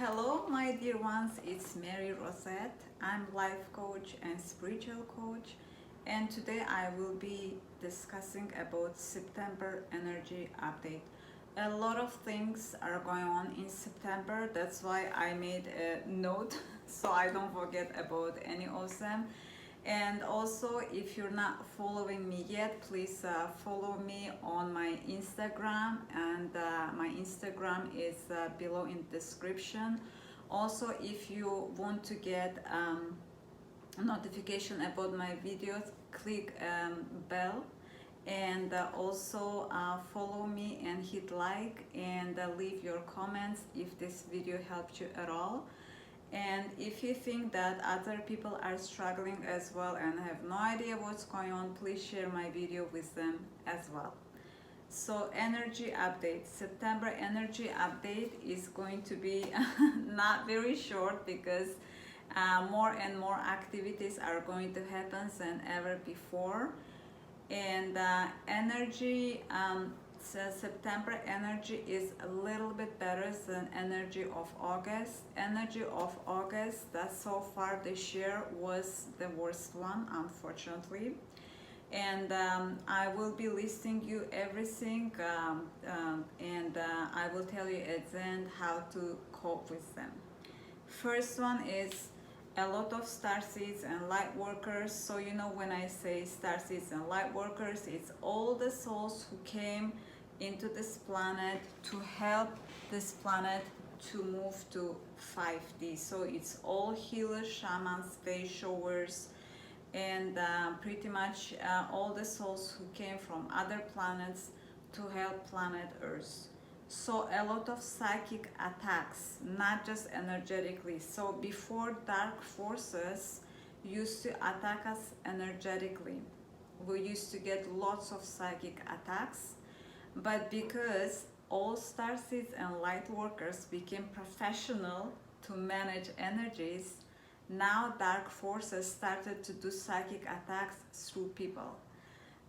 Hello, my dear ones, it's Mary Rosette. I'm life coach and spiritual coach, and today I will be discussing about September energy update. A lot of things are going on in September, that's why I made a note so I don't forget about any of them. And also, if you're not following me yet, please follow me on my Instagram, and my Instagram is below in description. Also, if you want to get notification about my videos, click bell, and also follow me and hit like, and leave your comments if this video helped you at all. And if you think that other people are struggling as well and have no idea what's going on, please share my video with them as well. So energy update, September energy update is going to be not very short, because more and more activities are going to happen than ever before. And so September energy is a little bit better than energy of August. Energy of August, that so far this year was the worst one, unfortunately. And I will be listing you everything, and I will tell you at the end how to cope with them. First one is a lot of starseeds and light workers. So you know, when I say starseeds and light workers, it's all the souls who came into this planet to help this planet to move to 5D. So it's all healers, shamans, wayshowers, and pretty much all the souls who came from other planets to help planet Earth. So a lot of psychic attacks, not just energetically. So before, dark forces used to attack us energetically. We used to get lots of psychic attacks, but because all starseeds and light workers became professional to manage energies, now dark forces started to do psychic attacks through people.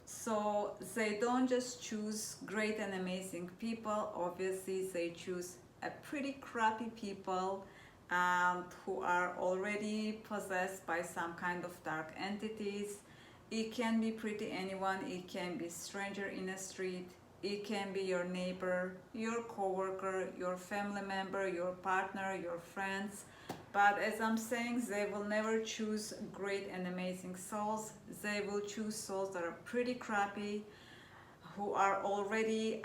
So they don't just choose great and amazing people. Obviously, they choose a pretty crappy people who are already possessed by some kind of dark entities. It can be pretty anyone. It can be stranger in a street. It can be your neighbor, your coworker, your family member, your partner, your friends. But as I'm saying, they will never choose great and amazing souls. They will choose souls that are pretty crappy, who are already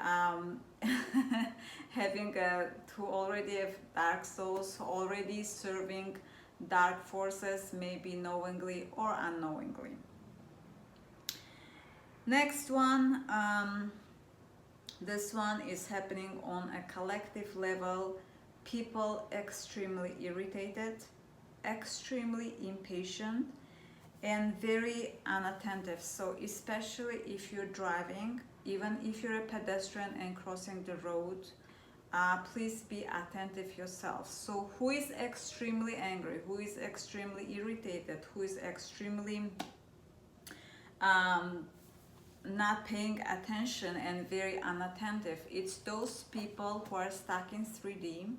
who already have dark souls, already serving dark forces, maybe knowingly or unknowingly. Next one, this one is happening on a collective level. People extremely irritated, extremely impatient, and very unattentive. So especially if you're driving, even if you're a pedestrian and crossing the road, please be attentive yourself. So who is extremely angry, who is extremely irritated, who is extremely not paying attention and very unattentive? It's those people who are stuck in 3D.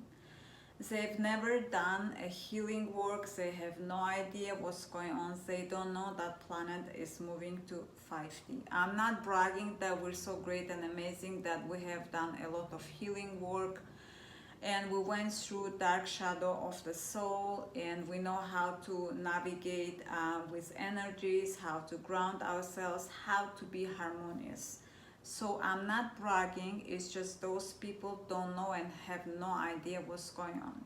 They've never done a healing work. They have no idea what's going on. They don't know that planet is moving to 5D. I'm not bragging that we're so great and amazing, that we have done a lot of healing work and we went through dark shadow of the soul, and we know how to navigate with energies, how to ground ourselves, how to be harmonious. So I'm not bragging, it's just those people don't know and have no idea what's going on.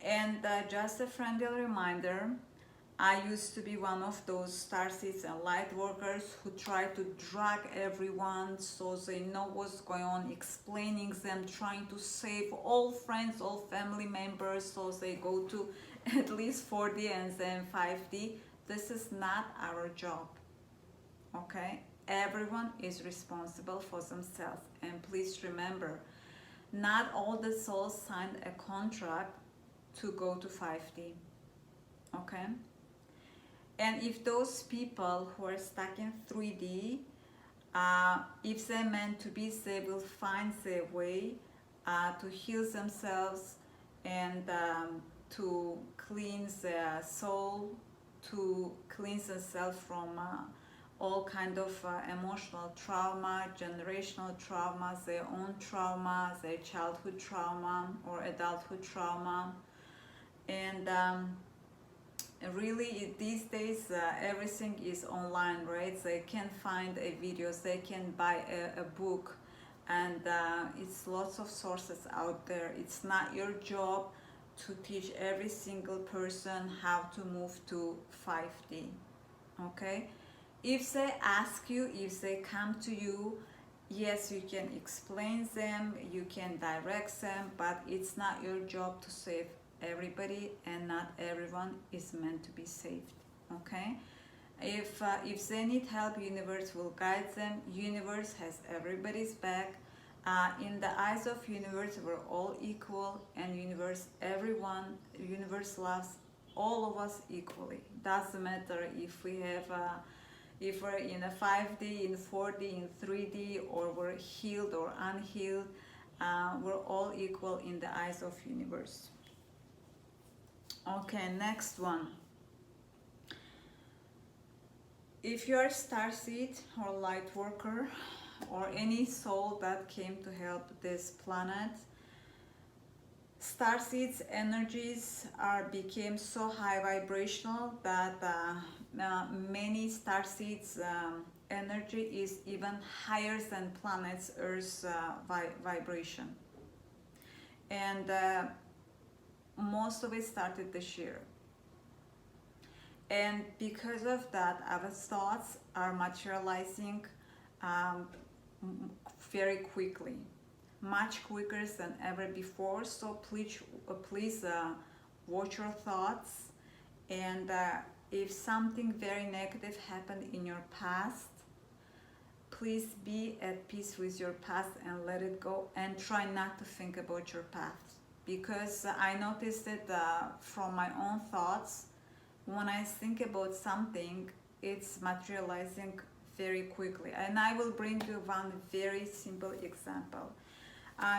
And just a friendly reminder, I used to be one of those starseeds and light workers who try to drag everyone so they know what's going on, explaining them, trying to save all friends, all family members, so they go to at least 4D and then 5D. This is not our job, okay? Everyone is responsible for themselves. And please remember, not all the souls signed a contract to go to 5D, okay? And if those people who are stuck in 3D, if they're meant to be, they will find their way to heal themselves and to cleanse the soul, to cleanse the self from all kind of emotional trauma, generational traumas, their own traumas, their childhood trauma or adulthood trauma. And really these days everything is online, right? They can find videos, they can buy a book, and it's lots of sources out there. It's not your job to teach every single person how to move to 5D. Okay, if they ask you, if they come to you, yes, you can explain them, you can direct them, but it's not your job to save everybody, and not everyone is meant to be saved. Okay, if they need help, universe will guide them. Universe has everybody's back. In the eyes of universe, we're all equal, and universe, universe loves all of us equally. Doesn't matter if we have if we're in a 5D, in 4D, in 3D, or we're healed or unhealed. We're all equal in the eyes of universe. Okay, next one. If you're a starseed or light worker or any soul that came to help this planet, starseeds energies became so high vibrational that many starseeds energy is even higher than planet's Earth's vibration, and most of it started this year. And because of that, our thoughts are materializing very quickly, much quicker than ever before. So please watch your thoughts, and if something very negative happened in your past, please be at peace with your past and let it go, and try not to think about your past, because I noticed it from my own thoughts. When I think about something, it's materializing very quickly. And I will bring you one very simple example.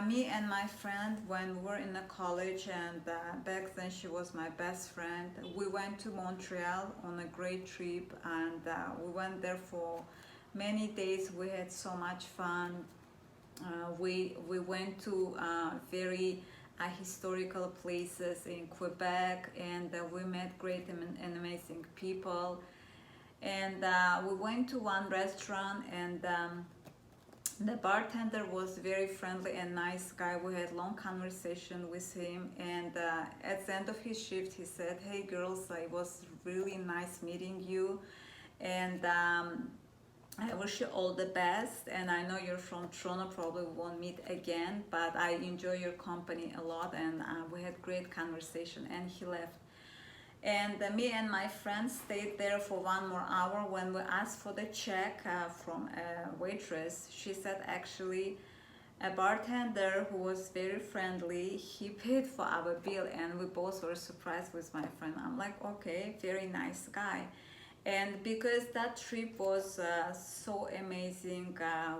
Me and my friend, when we were in the college, and back then she was my best friend, we went to Montreal on a great trip, and we went there for many days. We had so much fun. We went to very historical places in Quebec, and we met great and amazing people. And we went to one restaurant, and the bartender was very friendly and nice guy. We had long conversation with him, and at the end of his shift he said, "Hey girls, it was really nice meeting you, and I wish you all the best, and I know you're from Toronto, probably won't meet again, but I enjoy your company a lot," and we had great conversation, and he left. And me and my friends stayed there for 1 more hour. When we asked for the check from a waitress, she said actually a bartender who was very friendly, he paid for our bill, and we both were surprised with my friend. I'm like, okay, very nice guy. And because that trip was so amazing,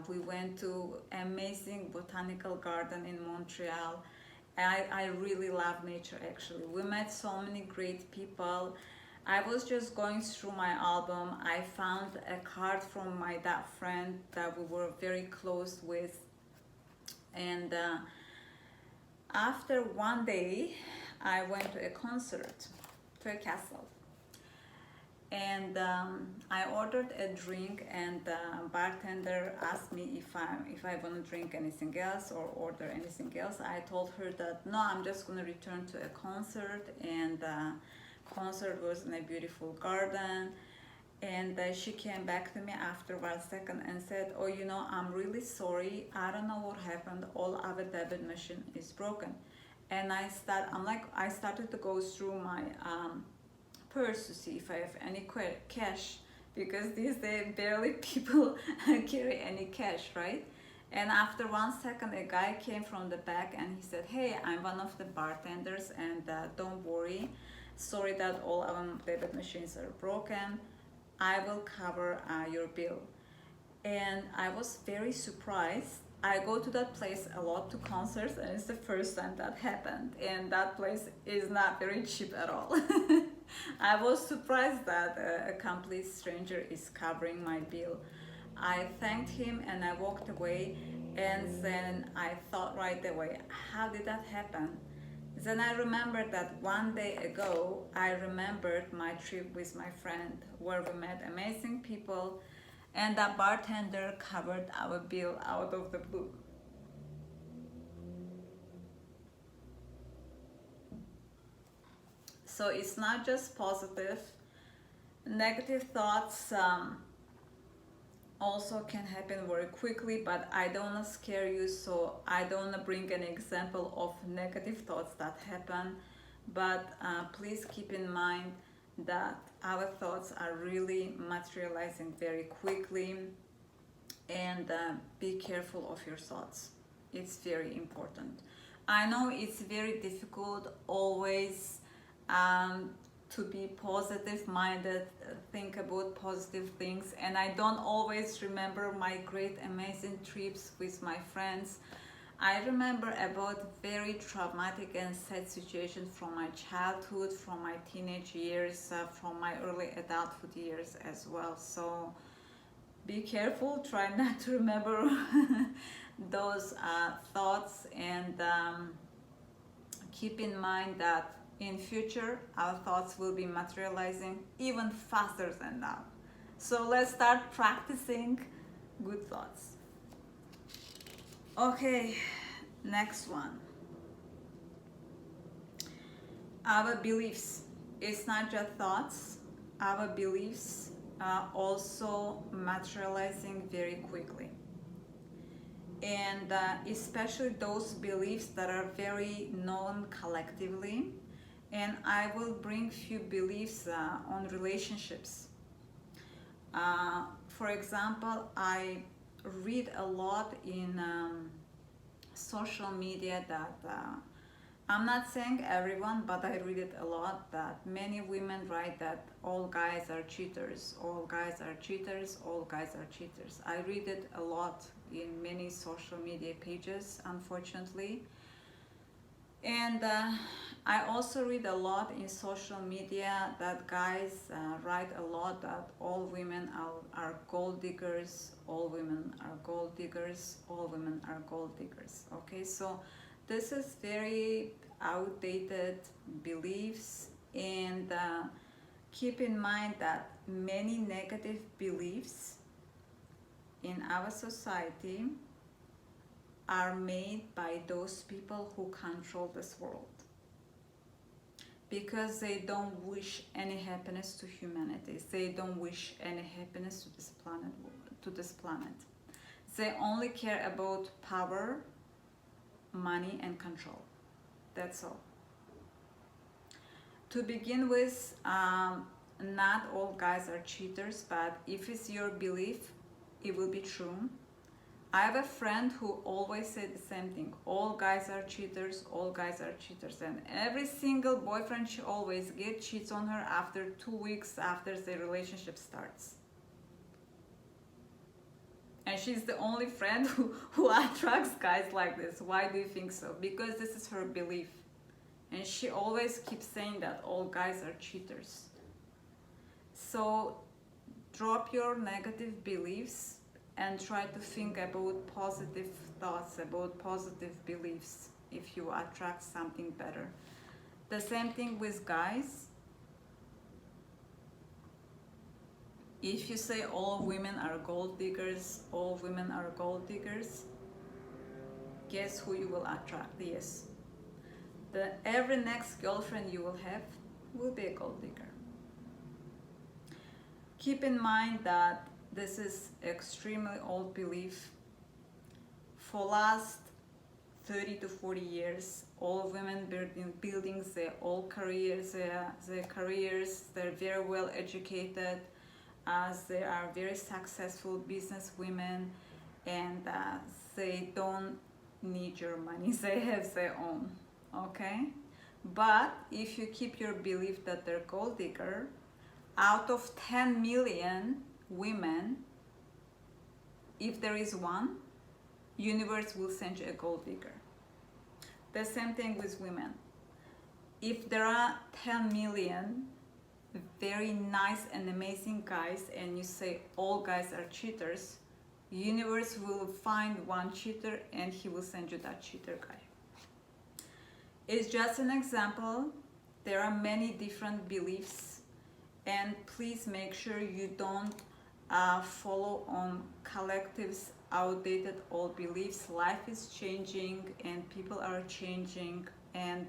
we went to amazing botanical garden in Montreal. I really love nature actually. We met so many great people. I was just going through my album. I found a card from that friend that we were very close with. And after one day, I went to a concert, to a castle. And I ordered a drink, and the bartender asked me if I want to drink anything else or order anything else. I told her that no, I'm just going to return to a concert, and concert was in a beautiful garden. And she came back to me after 1 second and said, "Oh, you know, I'm really sorry. I don't know what happened. All our debit machine is broken." And I started to go through my purse to see if I have any cash, because these days barely people carry any cash, right? And after 1 second, a guy came from the back and he said, "Hey, I'm one of the bartenders, and don't worry, sorry that all our debit machines are broken. I will cover your bill." And I was very surprised I go to that place a lot to concerts, and it's the first time that happened. And that place is not very cheap at all. I was surprised that a complete stranger is covering my bill. I thanked him and I walked away. And then I thought right away, how did that happen? Then I remembered that one day ago, I remembered my trip with my friend where we met amazing people, and the bartender covered our bill out of the blue. So it's not just positive, negative thoughts also can happen very quickly, but I don't want to scare you, so I don't want to bring an example of negative thoughts that happen. But please keep in mind that our thoughts are really materializing very quickly, and be careful of your thoughts. It's very important. I know it's very difficult always to be positive minded, think about positive things, and I don't always remember my great amazing trips with my friends. I remember about very traumatic and sad situations from my childhood, from my teenage years, from my early adulthood years as well. So be careful, try not to remember those thoughts, and keep in mind that in future our thoughts will be materializing even faster than now. So let's start practicing good thoughts. Okay, next one. Our beliefs. It's not just thoughts. Our beliefs are also materializing very quickly. And especially those beliefs that are very known collectively. And I will bring few beliefs on relationships. For example, I read a lot in social media that I'm not saying everyone, but I read it a lot, that many women write that all guys are cheaters, all guys are cheaters, all guys are cheaters. I read it a lot in many social media pages, unfortunately. And I also read a lot in social media that guys write a lot that all women are gold diggers, all women are gold diggers, all women are gold diggers. Okay, so this is very outdated beliefs, and keep in mind that many negative beliefs in our society are made by those people who control this world, because they don't wish any happiness to humanity. They don't wish any happiness to this planet. They only care about power, money, and control. That's all. To begin with, not all guys are cheaters, but if it's your belief, it will be true. I have a friend who always said the same thing. All guys are cheaters, all guys are cheaters. And every single boyfriend she always gets cheats on her after 2 weeks after the relationship starts. And she's the only friend who attracts guys like this. Why do you think so? Because this is her belief. And she always keeps saying that all guys are cheaters. So drop your negative beliefs and try to think about positive thoughts, about positive beliefs, if you attract something better. The same thing with guys. If you say all women are gold diggers, all women are gold diggers, guess who you will attract? Yes. Every next girlfriend you will have will be a gold digger. Keep in mind that this is extremely old belief. For last 30 to 40 years, all women building their own careers, their careers, they're very well educated, as they are very successful business women, and they don't need your money, they have their own, okay? But if you keep your belief that they're gold digger, out of 10 million women, if there is one, universe will send you a gold digger. The same thing with women. If there are 10 million very nice and amazing guys and you say all guys are cheaters, universe will find one cheater and he will send you that cheater guy. It's just an example. There are many different beliefs, and please make sure you don't follow on collectives outdated old beliefs. Life is changing and people are changing, and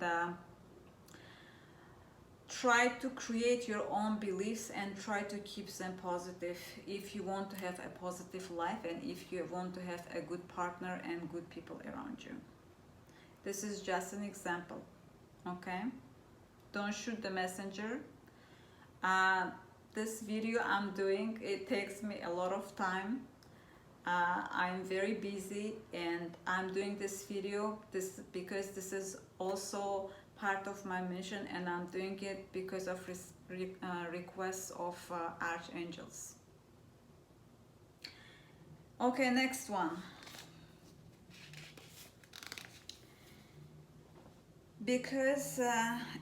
try to create your own beliefs and try to keep them positive if you want to have a positive life and if you want to have a good partner and good people around you. This is just an example, okay? Don't shoot the messenger. This video I'm doing, it takes me a lot of time. I'm very busy and I'm doing this video because this is also part of my mission, and I'm doing it because of requests of archangels. Okay, next one. Because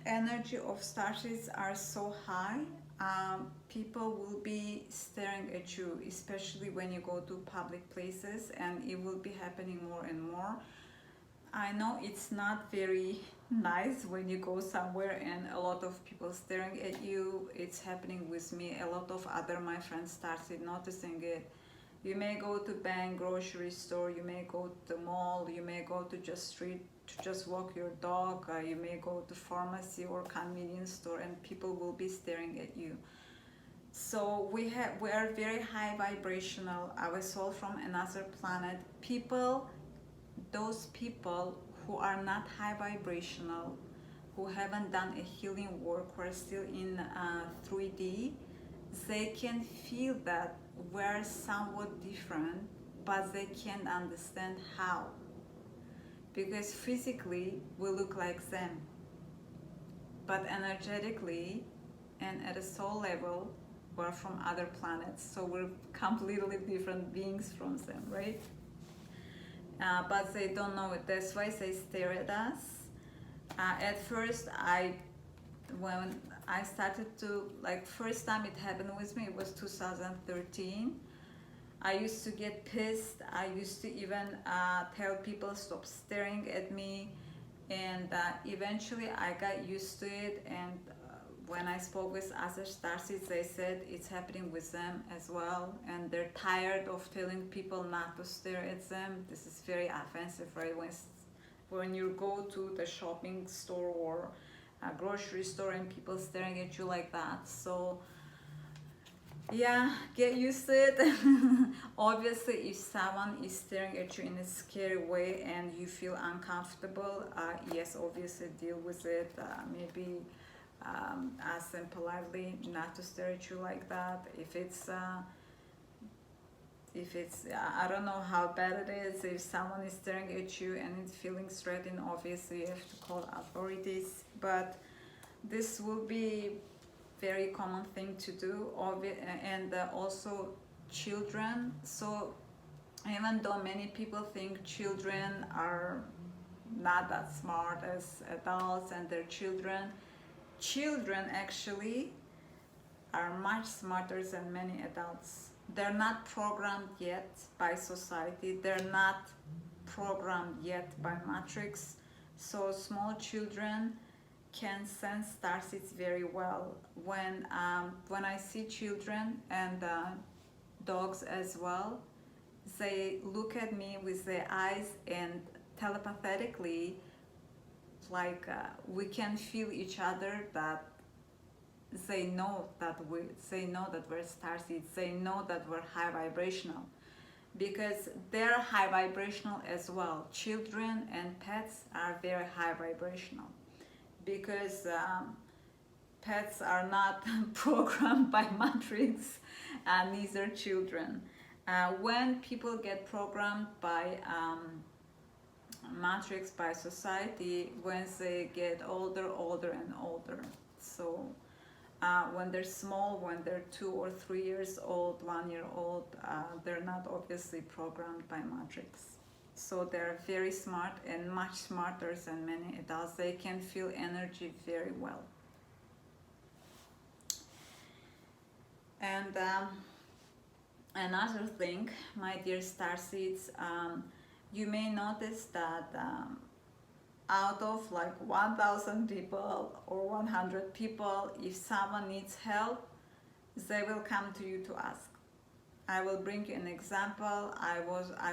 energy of starseeds are so high, people will be staring at you, especially when you go to public places, and it will be happening more and more. I know it's not very nice when you go somewhere and a lot of people staring at you. It's happening with me. A lot of other my friends started noticing it. You may go to bank, grocery store, you may go to the mall, you may go to just street to just walk your dog, you may go to pharmacy or convenience store, and people will be staring at you. So we are very high vibrational, our soul from another planet. Those people who are not high vibrational, who haven't done a healing work, who are still in 3D, they can feel that we're somewhat different, but they can't understand how. Because physically we look like them, but energetically and at a soul level we're from other planets, so we're completely different beings from them, right? But they don't know it. That's why they stare at us. At first, when I started to, like, first time it happened with me, it was 2013. I used to get pissed. I used to even tell people stop staring at me, and eventually I got used to it. And when I spoke with other starseeds, they said it's happening with them as well, and they're tired of telling people not to stare at them. This is very offensive, right? When you go to the shopping store or a grocery store and people staring at you like that. So yeah, get used to it. Obviously, if someone is staring at you in a scary way and you feel uncomfortable, yes, obviously deal with it. Maybe ask them politely not to stare at you like that. If it's I don't know how bad it is. If someone is staring at you and it's feeling threatened, obviously you have to call authorities. But this will be very common thing to do, and also children. So even though many people think children are not that smart as adults and they're children actually are much smarter than many adults. They're not programmed yet by society, they're not programmed yet by matrix. So small children can sense starseeds very well. When I see children and dogs as well, they look at me with their eyes and telepathically, like we can feel each other, that they know that we're starseeds. They know that we're high vibrational, because they're high vibrational as well. Children and pets are very high vibrational, because pets are not programmed by matrix, and neither children. When people get programmed by matrix, by society, when they get older and older. So when they're small, when they're 2 or 3 years old, 1 year old, they're not obviously programmed by matrix. So they're very smart and much smarter than many adults. They can feel energy very well. And another thing, my dear starseeds, you may notice that out of like 1,000 people or 100 people, if someone needs help, they will come to you to ask. I will bring you an example. I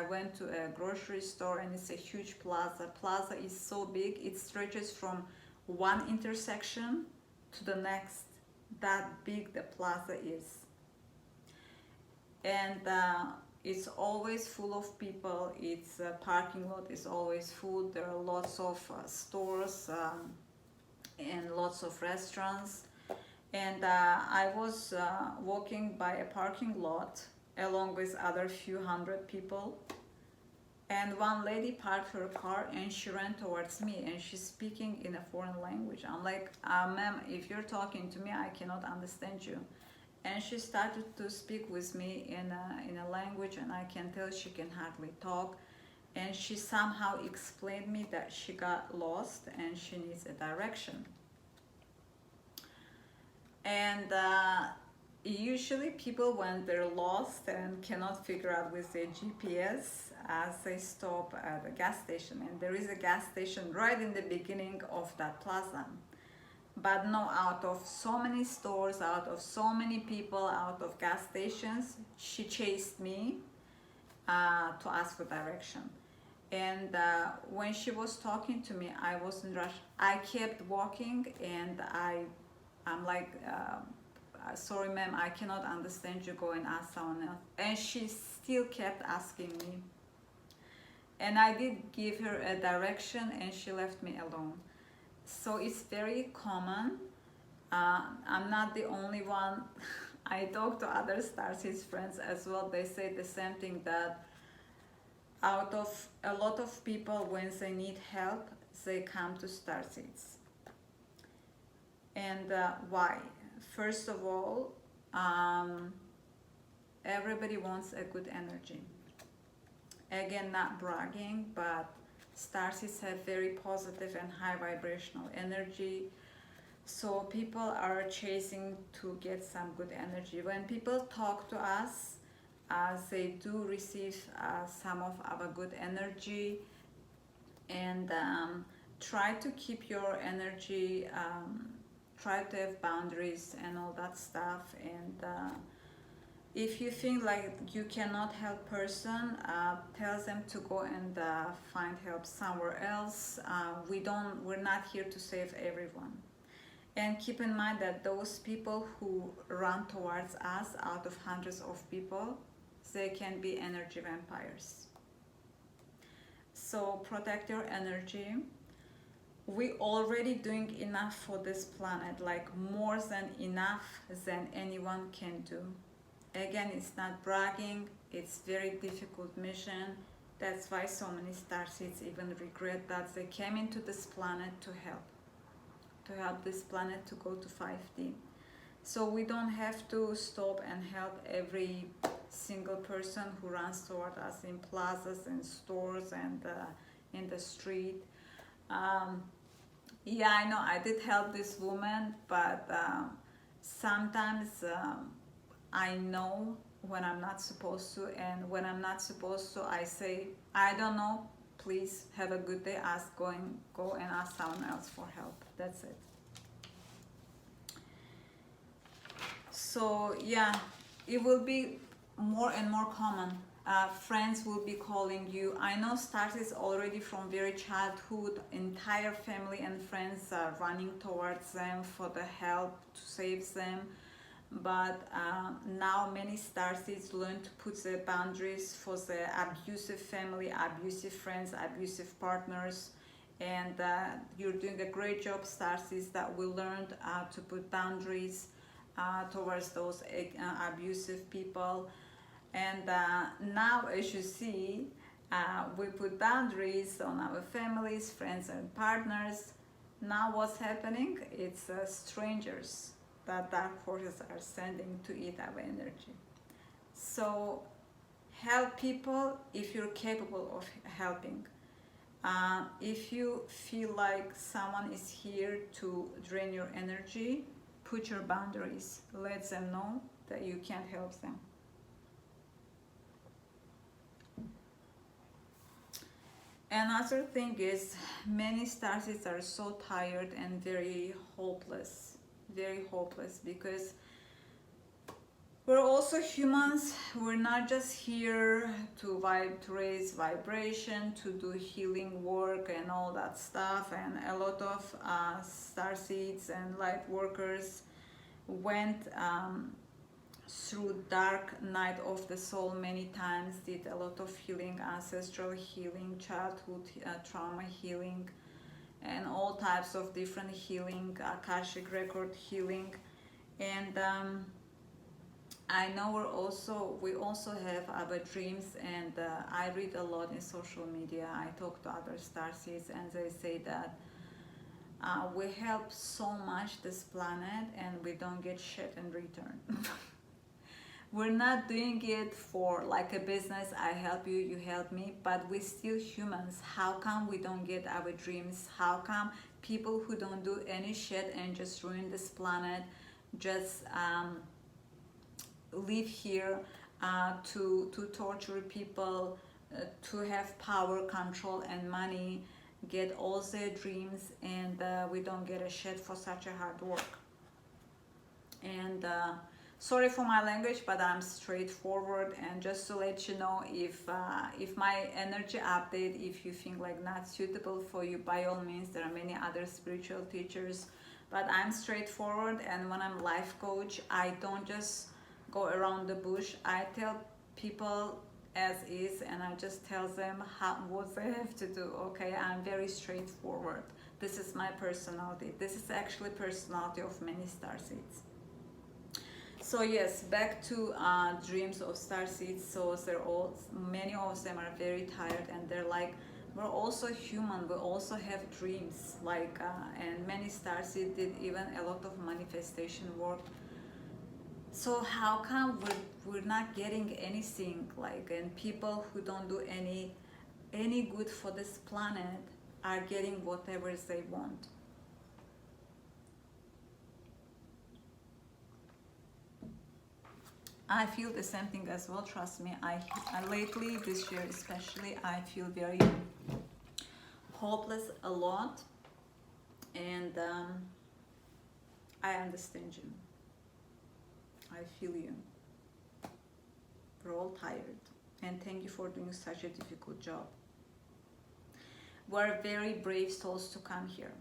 went to a grocery store, and it's a huge plaza. Plaza is so big, it stretches from one intersection to the next. That big the plaza is. And it's always full of people. Its parking lot is always full. There are lots of stores and lots of restaurants. And I was walking by a parking lot along with other few hundred people, and one lady parked her car and she ran towards me, and she's speaking in a foreign language. I'm like, ma'am, if you're talking to me, I cannot understand you. And she started to speak with me in a language, and I can tell she can hardly talk. And she somehow explained me that she got lost and she needs a direction. And usually people, when they're lost and cannot figure out with their GPS, they stop at a gas station, and there is a gas station right in the beginning of that plaza. But no, out of so many stores, out of so many people, out of gas stations, she chased me to ask for direction. And when she was talking to me, I was in rush. I kept walking, and I'm like, sorry ma'am, I cannot understand you, go and ask someone else. And she still kept asking me. And I did give her a direction, and she left me alone. So it's very common. I'm not the only one. I talk to other Starseeds friends as well. They say the same thing, that out of a lot of people, when they need help, they come to Starseeds. And why? First of all, everybody wants a good energy. Again, not bragging, but Starseeds have very positive and high vibrational energy. So people are chasing to get some good energy. When people talk to us, they do receive some of our good energy. And try to keep your energy, try to have boundaries and all that stuff. And if you think like you cannot help person, tell them to go and find help somewhere else. We're not here to save everyone. And keep in mind that those people who run towards us out of hundreds of people, they can be energy vampires. So protect your energy. We already doing enough for this planet, like more than enough than anyone can do. Again, it's not bragging, it's very difficult mission. That's why so many Starseeds even regret that they came into this planet to help this planet to go to 5D. So we don't have to stop and help every single person who runs toward us in plazas and stores and in the street. Yeah, I know I did help this woman, but sometimes I know when I'm not supposed to, and when I'm not supposed to, I say, I don't know, please have a good day, go and ask someone else for help. That's it. So yeah, it will be more and more common. Friends will be calling you. I know Starseeds already from very childhood, entire family and friends are running towards them for the help to save them. But now many Starseeds learn to put the boundaries for the abusive family, abusive friends, abusive partners. And you're doing a great job, Starseeds, that we learned to put boundaries towards those abusive people. And now, as you see, we put boundaries on our families, friends and partners. Now what's happening? It's strangers that dark forces are sending to eat our energy. So help people if you're capable of helping. If you feel like someone is here to drain your energy, put your boundaries. Let them know that you can't help them. Another thing is, many starseeds are so tired and very hopeless, because we're also humans. We're not just here to raise vibration, to do healing work and all that stuff. And a lot of starseeds and light workers went through dark night of the soul many times, did a lot of healing, ancestral healing, childhood trauma healing, and all types of different healing, Akashic record healing. And I know we also have our dreams, and I read a lot in social media. I talk to other starseeds, and they say that we help so much this planet and we don't get shit in return. We're not doing it for like a business, I help you, you help me, but we're still humans. How come we don't get our dreams? How come people who don't do any shit and just ruin this planet just live here to torture people, to have power, control, and money, get all their dreams, and we don't get a shit for such a hard work? And sorry for my language, but I'm straightforward. And just to let you know, if my energy update, if you think like not suitable for you, by all means, there are many other spiritual teachers, but I'm straightforward. And when I'm life coach, I don't just go around the bush. I tell people as is, and I just tell them what they have to do. Okay, I'm very straightforward. This is my personality. This is actually personality of many starseeds. So yes, back to dreams of starseeds. So many of them are very tired, and they're like, we're also human, we also have dreams, like and many starseeds did even a lot of manifestation work. So how come we're not getting anything, like, and people who don't do any good for this planet are getting whatever they want? I feel the same thing as well, trust me. I lately, this year especially, I feel very hopeless a lot, and I understand you. I feel you. We're all tired, and thank you for doing such a difficult job. We're very brave souls to come here.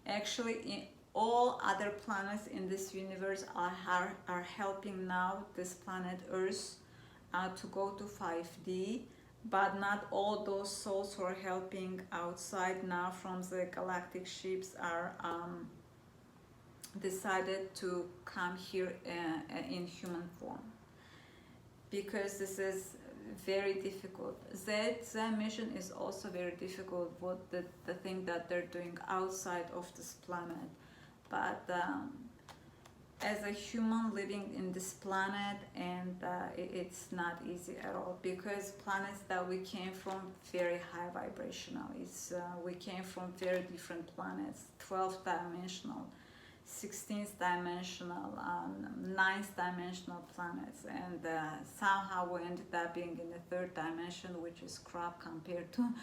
Actually, all other planets in this universe are helping now this planet Earth to go to 5D, but not all those souls who are helping outside now from the galactic ships are decided to come here in human form, because this is very difficult. Their mission is also very difficult, what the thing that they're doing outside of this planet. But as a human living in this planet, and it's not easy at all, because planets that we came from very high vibrational. We came from very different planets, 12th dimensional, 16th dimensional, 9th dimensional planets, and somehow we ended up being in the 3rd dimension, which is crap compared to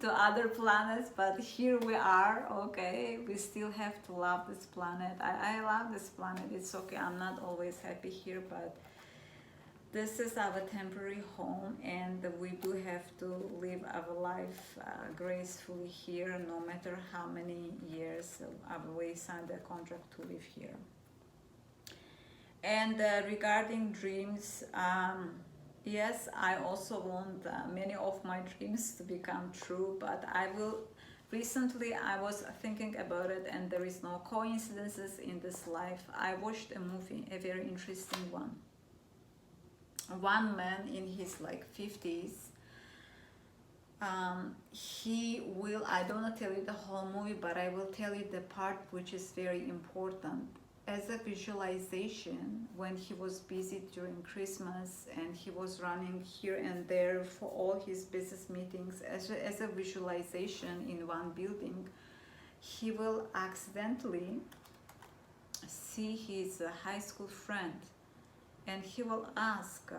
to other planets. But here we are. Okay, we still have to love this planet. I love this planet. It's okay, I'm not always happy here, but this is our temporary home, and we do have to live our life gracefully here, no matter how many years we signed a contract to live here. And regarding dreams, yes, I also want many of my dreams to become true, but recently I was thinking about it, and there is no coincidences in this life. I watched a movie, a very interesting one. One man in his like 50s, I don't want to tell you the whole movie, but I will tell you the part which is very important. as a visualization when he was busy during Christmas and he was running here and there for all his business meetings, as a visualization in one building, he will accidentally see his high school friend, and he will ask,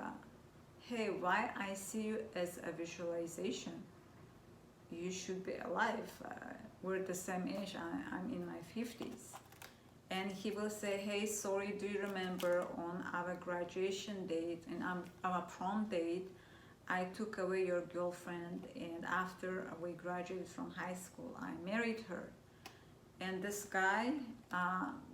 hey, why I see you as a visualization? You should be alive. We're the same age. I'm in my 50s. And he will say, hey, sorry, do you remember on our graduation date and our prom date, I took away your girlfriend, and after we graduated from high school, I married her. And this guy,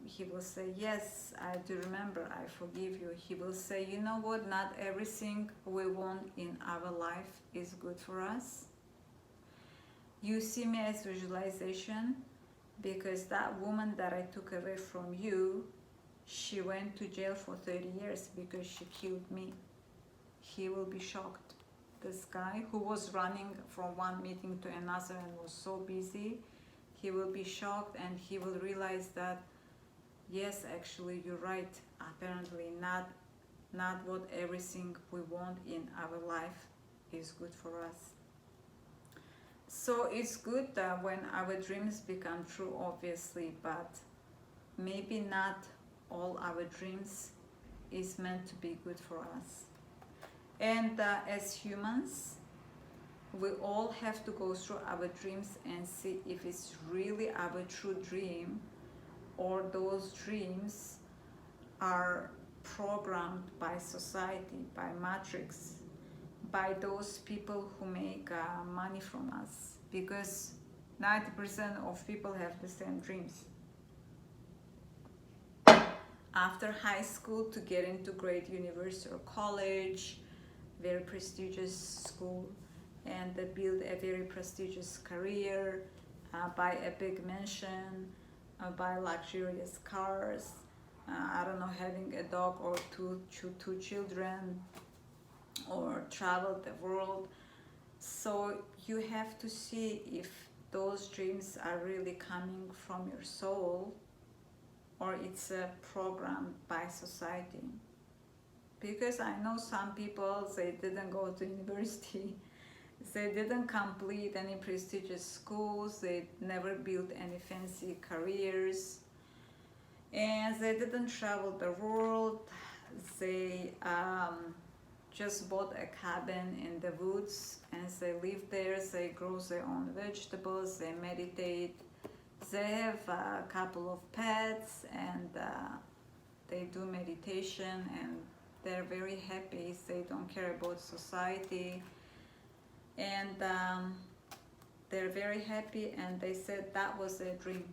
he will say, yes, I do remember, I forgive you. He will say, you know what, not everything we want in our life is good for us. You see me as visualization because that woman that I took away from you, she went to jail for 30 years because she killed me. He will be shocked. This guy who was running from one meeting to another and was so busy, he will be shocked and he will realize that, yes, actually you're right. Apparently not what everything we want in our life is good for us. So it's good that when our dreams become true, obviously, but maybe not all our dreams is meant to be good for us. And as humans, we all have to go through our dreams and see if it's really our true dream, or those dreams are programmed by society, by matrix, by those people who make money from us, because 90% of people have the same dreams. After high school, to get into great university or college, very prestigious school, and build a very prestigious career, buy a big mansion, buy luxurious cars, I don't know, having a dog or two children, or travel the world. So you have to see if those dreams are really coming from your soul, or it's programmed by society. Because I know some people, they didn't go to university, they didn't complete any prestigious schools, they never built any fancy careers, and they didn't travel the world. They just bought a cabin in the woods and they live there. They grow their own vegetables, they meditate, they have a couple of pets, and they do meditation, and they're very happy. They don't care about society, and they're very happy, and they said that was their dream.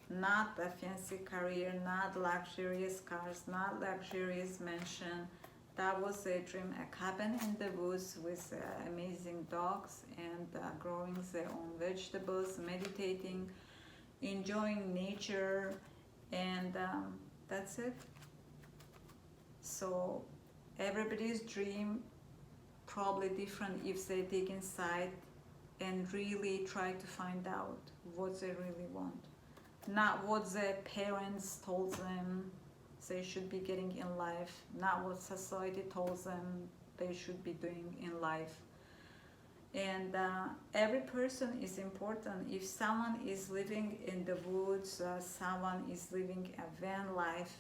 Not a fancy career, not luxurious cars, not luxurious mansion. That was their dream, a cabin in the woods with amazing dogs, and growing their own vegetables, meditating, enjoying nature, and that's it. So everybody's dream probably different if they dig inside and really try to find out what they really want. Not what their parents told them they should be getting in life, not what society told them they should be doing in life. And every person is important. If someone is living in the woods, someone is living a van life,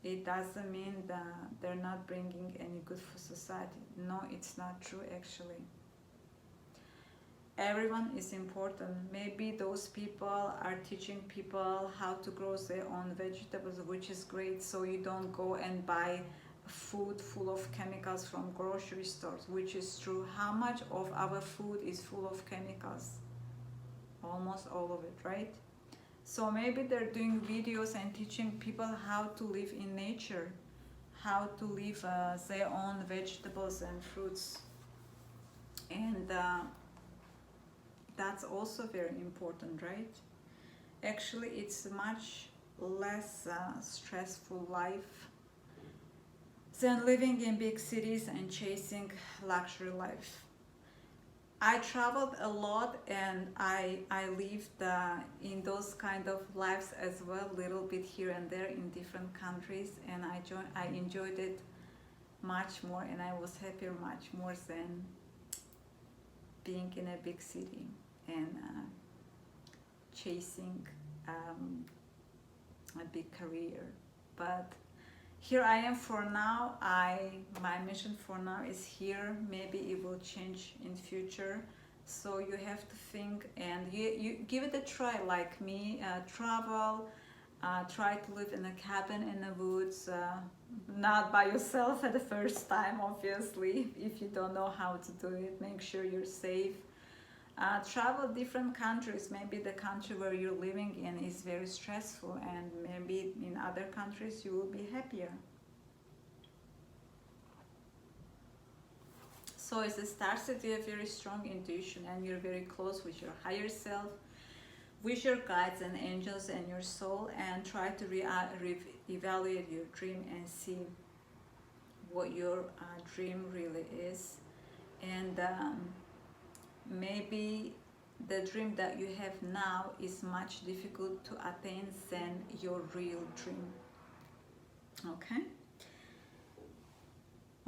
it doesn't mean that they're not bringing any good for society. No, it's not true actually. Everyone is important. Maybe those people are teaching people how to grow their own vegetables, which is great, so you don't go and buy food full of chemicals from grocery stores, which is true. How much of our food is full of chemicals? Almost all of it, right? So maybe they're doing videos and teaching people how to live in nature, how to live their own vegetables and fruits. And that's also very important, right? Actually, it's much less stressful life than living in big cities and chasing luxury life. I traveled a lot, and I lived in those kind of lives as well, little bit here and there in different countries, and I enjoyed it much more, and I was happier much more than being in a big city and chasing um, a big career. But here I am for now. My mission for now is here. Maybe it will change in future. So you have to think, and you give it a try, like me. Travel, try to live in a cabin in the woods, not by yourself at the first time, obviously. If you don't know how to do it, make sure you're safe. Travel different countries. Maybe the country where you're living in is very stressful, and maybe in other countries you will be happier. So as a starseed, you have very strong intuition, and you're very close with your higher self, with your guides and angels and your soul, and try to evaluate your dream and see what your dream really is. And maybe the dream that you have now is much difficult to attain than your real dream. Okay?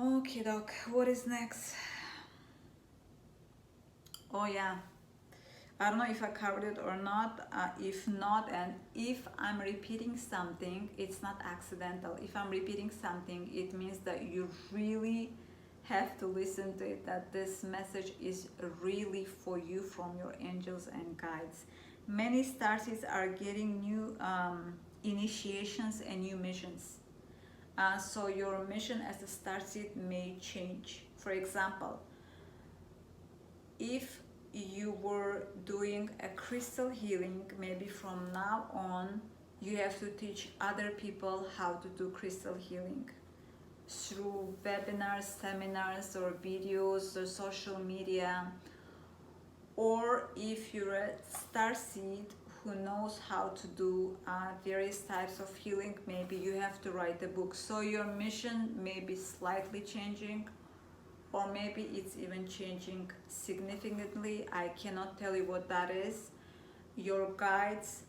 Okay, doc, what is next? Oh yeah, I don't know if I covered it or not. If not, and if I'm repeating something, it's not accidental. If I'm repeating something, it means that you really have to listen to it, that this message is really for you from your angels and guides. Many starseeds are getting new initiations and new missions. So your mission as a starseed may change. For example, if you were doing a crystal healing, maybe from now on you have to teach other people how to do crystal healing through webinars, seminars, or videos, or social media. Or if you're a starseed who knows how to do various types of healing, maybe you have to write a book. So your mission may be slightly changing, or maybe it's even changing significantly. I cannot tell you what that is. Your guides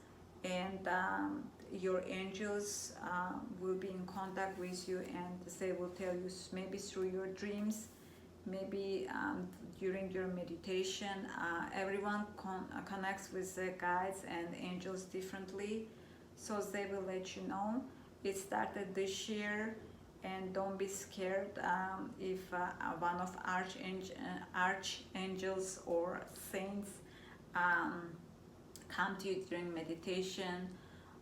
and your angels will be in contact with you, and they will tell you, maybe through your dreams, maybe during your meditation. Everyone connects with the guides and angels differently, so they will let you know. It started this year, and don't be scared if one of archangels or saints come to you during meditation,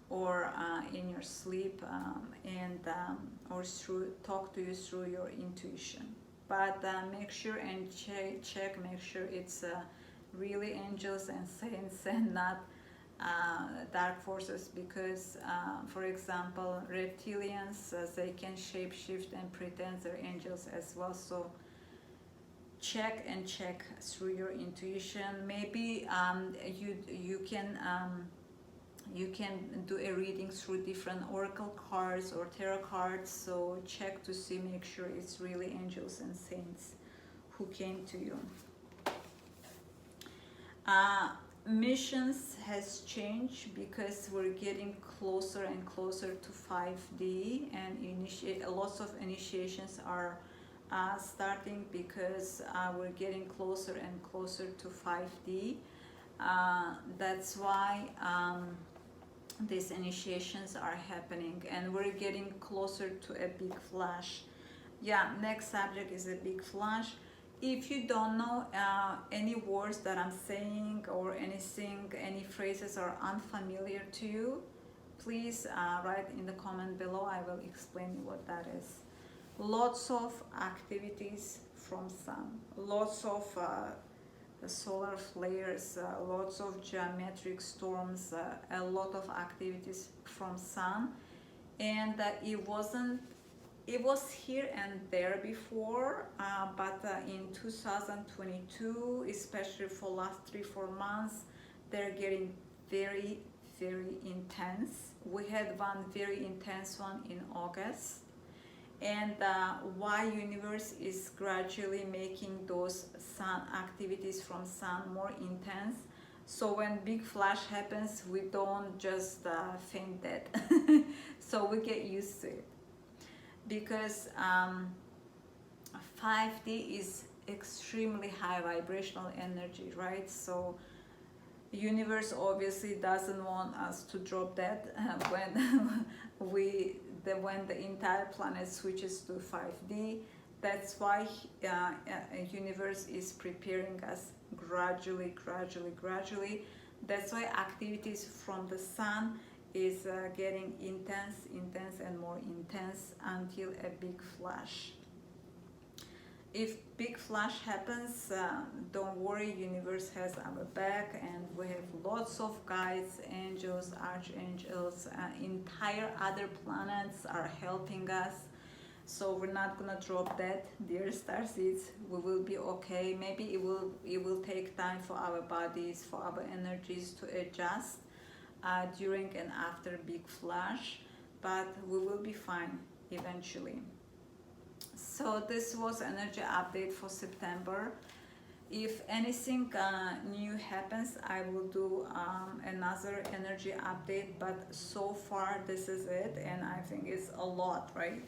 or in your sleep, or talk to you through your intuition. But make sure and check, make sure it's really angels and saints and not dark forces, because for example, reptilians, they can shape shift and pretend they're angels as well. So check through your intuition. Maybe you can do a reading through different oracle cards or tarot cards. So check to see, make sure it's really angels and saints who came to you. Missions has changed because we're getting closer and closer to 5D, and lots of initiations are starting because we're getting closer and closer to 5D. That's why these initiations are happening, and we're getting closer to a big flash. Yeah, next subject is a big flash. If you don't know any words that I'm saying, or anything, any phrases are unfamiliar to you, please write in the comment below. I will explain what that is. Lots of activities from sun, lots of solar flares, lots of geometric storms, a lot of activities from sun. And it was here and there before, but in 2022, especially for last 3-4 months, they're getting very intense. We had one very intense one in August, and why universe is gradually making those sun activities from sun more intense. So when big flash happens, we don't just faint dead. So we get used to it, because 5D is extremely high vibrational energy, right? So universe obviously doesn't want us to drop that when when the entire planet switches to 5D. That's why universe is preparing us gradually, gradually, gradually. That's why activities from the sun is getting intense, intense, and more intense until a big flash. If big flash happens, don't worry, universe has our back, and we have lots of guides, angels, archangels, entire other planets are helping us. So we're not gonna drop that, dear starseeds. We will be okay. Maybe it will take time for our bodies, for our energies to adjust during and after big flash, but we will be fine eventually. So this was energy update for September. If anything new happens, I will do another energy update, but so far this is it, and I think it's a lot, right?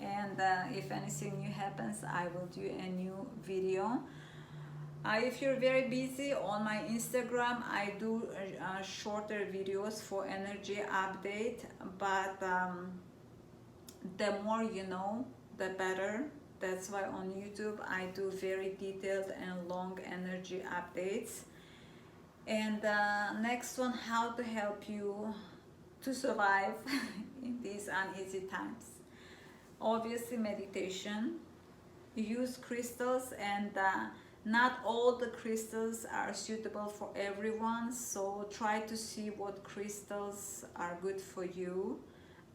And if anything new happens, I will do a new video. If you're very busy, on my Instagram I do shorter videos for energy update, but the more you know, the better. That's why on YouTube I do very detailed and long energy updates. And next one, how to help you to survive in these uneasy times. Obviously meditation, use crystals, and not all the crystals are suitable for everyone, so try to see what crystals are good for you.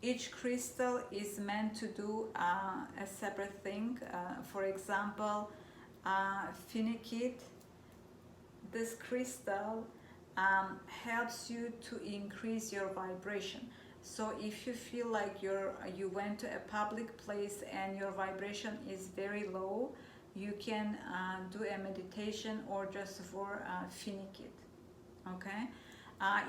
Each crystal is meant to do a separate thing. For example, phenakite, this crystal helps you to increase your vibration. So if you feel like you went to a public place and your vibration is very low, you can do a meditation or just for phenakite. Okay,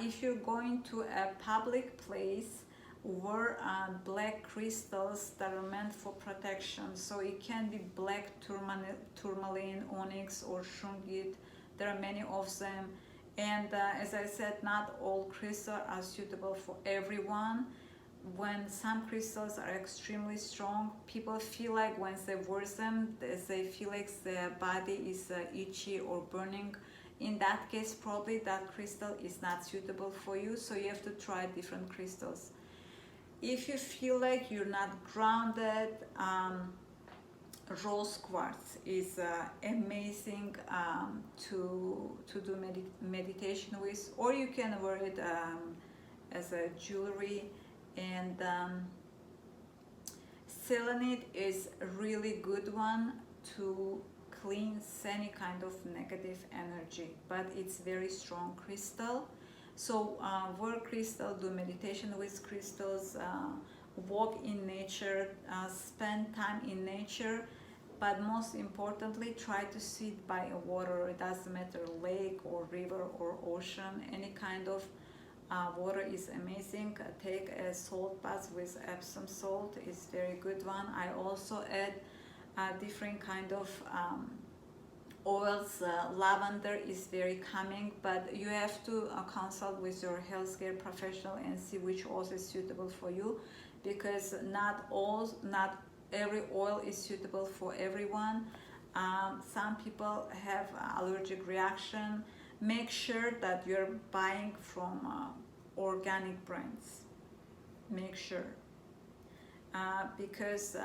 if you're going to a public place, wear black crystals that are meant for protection. So it can be black tourmaline, onyx, or shungite. There are many of them, and as I said, not all crystals are suitable for everyone. When some crystals are extremely strong, people feel like when they wear them, they feel like their body is itchy or burning. In that case, probably that crystal is not suitable for you, so you have to try different crystals. If you feel like you're not grounded, rose quartz is amazing to do meditation with, or you can wear it as a jewelry. And selenite is a really good one to cleanse any kind of negative energy, but it's very strong crystal. So wear crystal, do meditation with crystals, walk in nature, spend time in nature, but most importantly, try to sit by a water. It doesn't matter, lake or river or ocean, any kind of water is amazing. Take a salt bath with Epsom salt, is very good one. I also add different kind of oils. Lavender is very calming, but you have to consult with your healthcare professional and see which oil is suitable for you, because not every oil is suitable for everyone. Some people have allergic reaction. Make sure that you're buying from organic brands. Make sure, because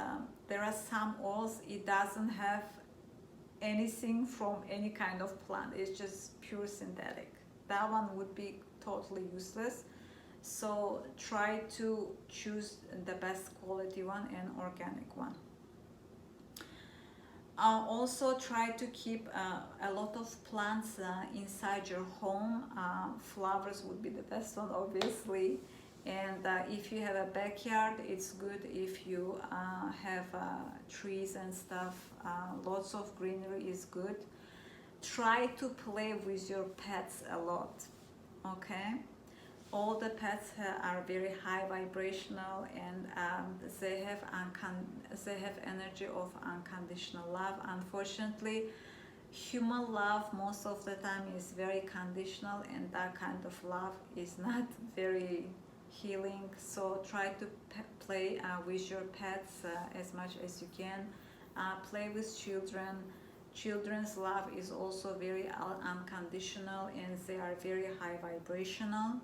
there are some oils, it doesn't have anything from any kind of plant, it's just pure synthetic. That one would be totally useless. So try to choose the best quality one and organic one. Also try to keep a lot of plants inside your home. Flowers would be the best one, obviously. And if you have a backyard, it's good if you have trees and stuff. Lots of greenery is good. Try to play with your pets a lot, okay? All the pets are very high vibrational, and they have energy of unconditional love. Unfortunately, human love most of the time is very conditional, and that kind of love is not very healing. So try to play with your pets as much as you can. Play with children. Children's love is also very unconditional, and they are very high vibrational.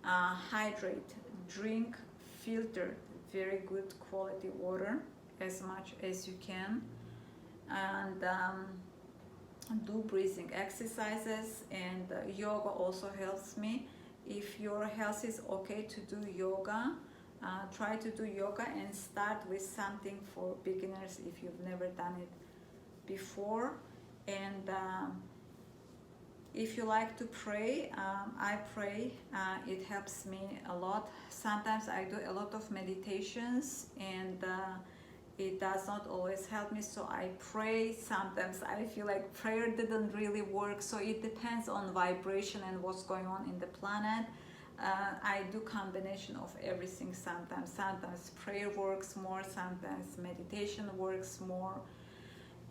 Hydrate. Drink filtered, very good quality water as much as you can. And do breathing exercises, and yoga also helps me. If your health is okay to do yoga, try to do yoga, and start with something for beginners if you've never done it before. And if you like to pray, I pray. It helps me a lot. Sometimes I do a lot of meditations, and it does not always help me, so I pray. Sometimes I feel like prayer didn't really work, so it depends on vibration and what's going on in the planet. I do combination of everything sometimes. Sometimes prayer works more, sometimes meditation works more.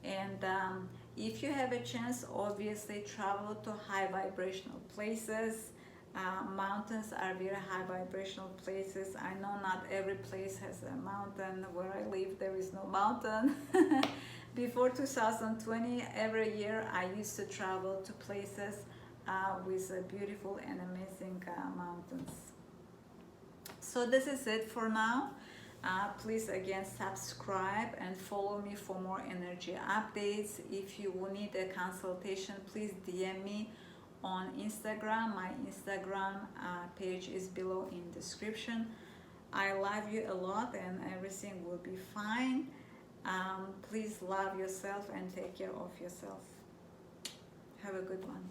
And if you have a chance, obviously travel to high vibrational places. Mountains are very high vibrational places. I know not every place has a mountain. Where I live, there is no mountain. Before 2020, every year I used to travel to places with beautiful and amazing mountains. So this is it for now. Please again subscribe and follow me for more energy updates. If you will need a consultation, please DM me on Instagram. My Instagram page is below in description. I love you a lot, and everything will be fine. Please love yourself and take care of yourself. Have a good one.